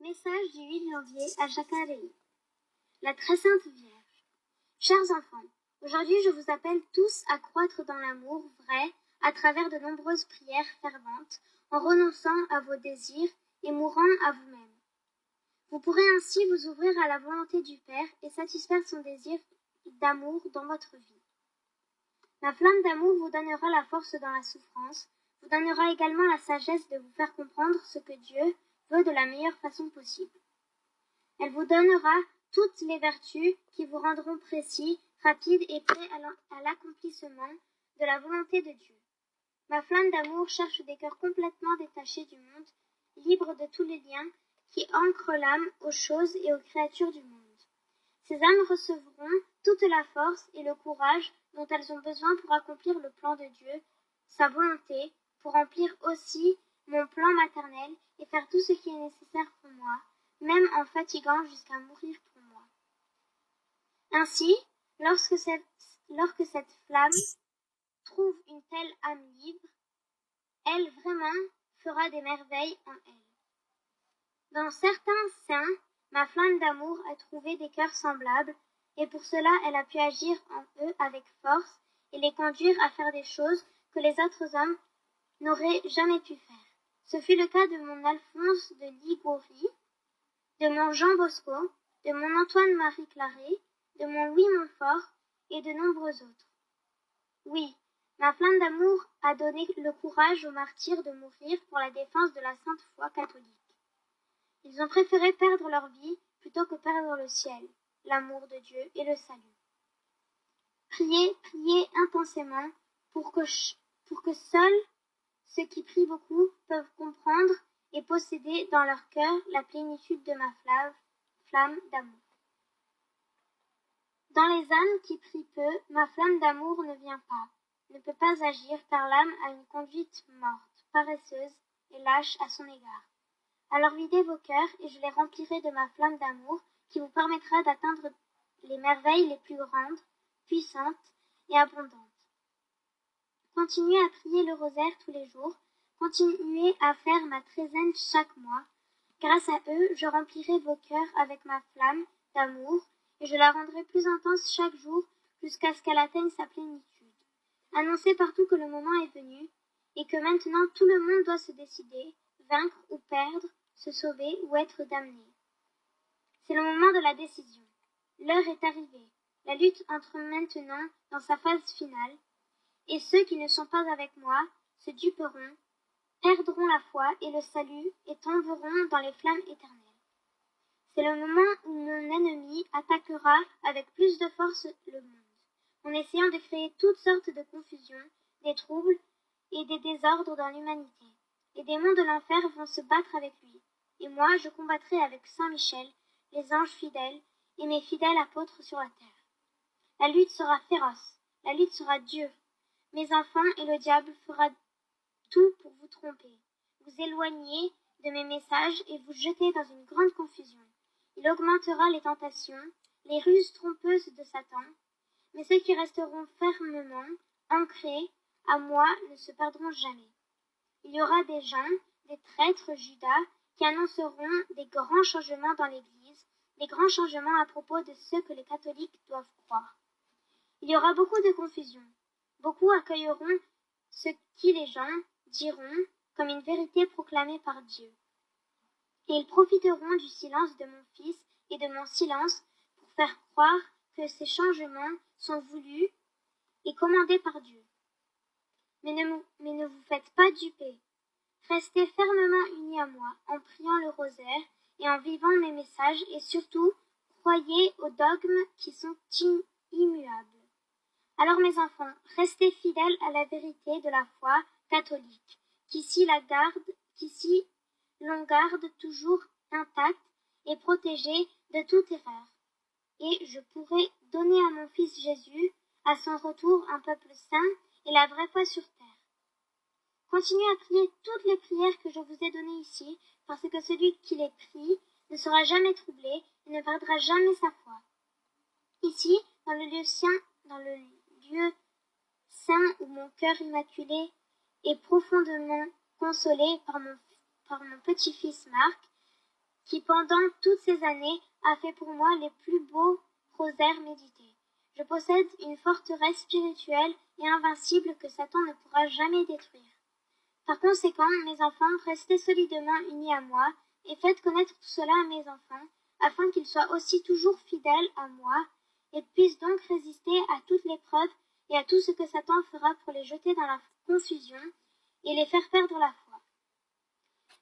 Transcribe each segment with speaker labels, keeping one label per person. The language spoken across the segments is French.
Speaker 1: Message du 8 janvier à Jacareí. La très sainte Vierge. Chers enfants, aujourd'hui je vous appelle tous à croître dans l'amour vrai à travers de nombreuses prières ferventes, en renonçant à vos désirs et mourant à vous-même. Vous pourrez ainsi vous ouvrir à la volonté du Père et satisfaire son désir d'amour dans votre vie. La flamme d'amour vous donnera la force dans la souffrance, vous donnera également la sagesse de vous faire comprendre ce que Dieu veut de la meilleure façon possible. Elle vous donnera toutes les vertus qui vous rendront précis, rapides et prêts à l'accomplissement de la volonté de Dieu. Ma flamme d'amour cherche des cœurs complètement détachés du monde, libres de tous les liens qui ancrent l'âme aux choses et aux créatures du monde. Ces âmes recevront toute la force et le courage dont elles ont besoin pour accomplir le plan de Dieu, sa volonté, pour remplir aussi mon plan maternel et faire tout ce qui est nécessaire pour moi, même en fatiguant jusqu'à mourir pour moi. Ainsi, lorsque cette flamme trouve une telle âme libre, elle vraiment fera des merveilles en elle. Dans certains saints, ma flamme d'amour a trouvé des cœurs semblables, et pour cela elle a pu agir en eux avec force et les conduire à faire des choses que les autres hommes n'auraient jamais pu faire. Ce fut le cas de mon Alphonse de Liguori, de mon Jean Bosco, de mon Antoine-Marie Claret, de mon Louis Montfort et de nombreux autres. Oui, ma flamme d'amour a donné le courage aux martyrs de mourir pour la défense de la sainte foi catholique. Ils ont préféré perdre leur vie plutôt que perdre le ciel, l'amour de Dieu et le salut. Priez, priez intensément pour que seuls ceux qui prient beaucoup peuvent comprendre et posséder dans leur cœur la plénitude de ma flamme d'amour. Dans les âmes qui prient peu, ma flamme d'amour ne vient pas, ne peut pas agir car l'âme a une conduite morte, paresseuse et lâche à son égard. Alors videz vos cœurs et je les remplirai de ma flamme d'amour qui vous permettra d'atteindre les merveilles les plus grandes, puissantes et abondantes. Continuez à prier le rosaire tous les jours, continuez à faire ma treizaine chaque mois. Grâce à eux, je remplirai vos cœurs avec ma flamme d'amour et je la rendrai plus intense chaque jour jusqu'à ce qu'elle atteigne sa plénitude. Annoncez partout que le moment est venu et que maintenant tout le monde doit se décider, vaincre ou perdre, se sauver ou être damné. C'est le moment de la décision. L'heure est arrivée. La lutte entre maintenant dans sa phase finale et ceux qui ne sont pas avec moi se duperont, perdront la foi et le salut et tomberont dans les flammes éternelles. C'est le moment où mon ennemi attaquera avec plus de force le monde, en essayant de créer toutes sortes de confusions, des troubles et des désordres dans l'humanité. Les démons de l'enfer vont se battre avec lui, et moi je combattrai avec Saint Michel, les anges fidèles et mes fidèles apôtres sur la terre. La lutte sera féroce, la lutte sera dure. Mes enfants et le diable fera tout pour vous tromper, vous éloigner de mes messages et vous jeter dans une grande confusion. Il augmentera les tentations, les ruses trompeuses de Satan, mais ceux qui resteront fermement ancrés à moi ne se perdront jamais. Il y aura des gens, des traîtres Judas, qui annonceront des grands changements dans l'Église, des grands changements à propos de ce que les catholiques doivent croire. Il y aura beaucoup de confusion. Beaucoup accueilleront ce qui les gens diront comme une vérité proclamée par Dieu. Et ils profiteront du silence de mon Fils et de mon silence pour faire croire que ces changements sont voulus et commandés par Dieu. Mais ne vous faites pas duper. Restez fermement unis à moi en priant le rosaire et en vivant mes messages et surtout croyez aux dogmes qui sont immuables. Alors mes enfants, restez fidèles à la vérité de la foi catholique, qu'ici l'on garde toujours intacte et protégée de toute erreur. Et je pourrai donner à mon Fils Jésus, à son retour, un peuple saint et la vraie foi sur terre. Continuez à prier toutes les prières que je vous ai données ici, parce que celui qui les prie ne sera jamais troublé et ne perdra jamais sa foi. Ici, dans le lieu saint où mon cœur immaculé est profondément consolé par mon petit-fils Marc, qui pendant toutes ces années a fait pour moi les plus beaux rosaires médités. Je possède une forteresse spirituelle et invincible que Satan ne pourra jamais détruire. Par conséquent, mes enfants, restez solidement unis à moi et faites connaître tout cela à mes enfants, afin qu'ils soient aussi toujours fidèles à moi et puissent donc résister à toute l'épreuve et à tout ce que Satan fera pour les jeter dans la confusion et les faire perdre la foi.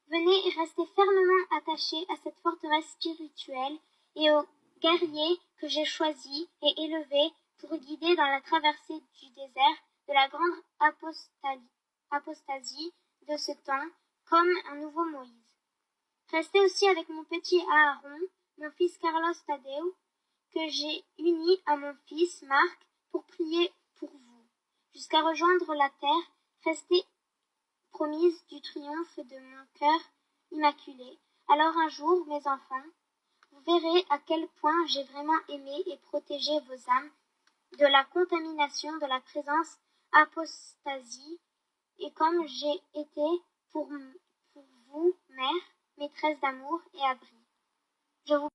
Speaker 1: Venez et restez fermement attachés à cette forteresse spirituelle et aux guerriers que j'ai choisis et élevés pour guider dans la traversée du désert de la grande apostasie de ce temps, comme un nouveau Moïse. Restez aussi avec mon petit Aaron, mon fils Carlos Tadeu, que j'ai uni à mon fils Marc pour prier pour vous, jusqu'à rejoindre la terre. Restez promise du triomphe de mon cœur immaculé. Alors un jour, mes enfants, vous verrez à quel point j'ai vraiment aimé et protégé vos âmes de la contamination de la présence apostasie, et comme j'ai été pour vous, mère, maîtresse d'amour et abri. Je vous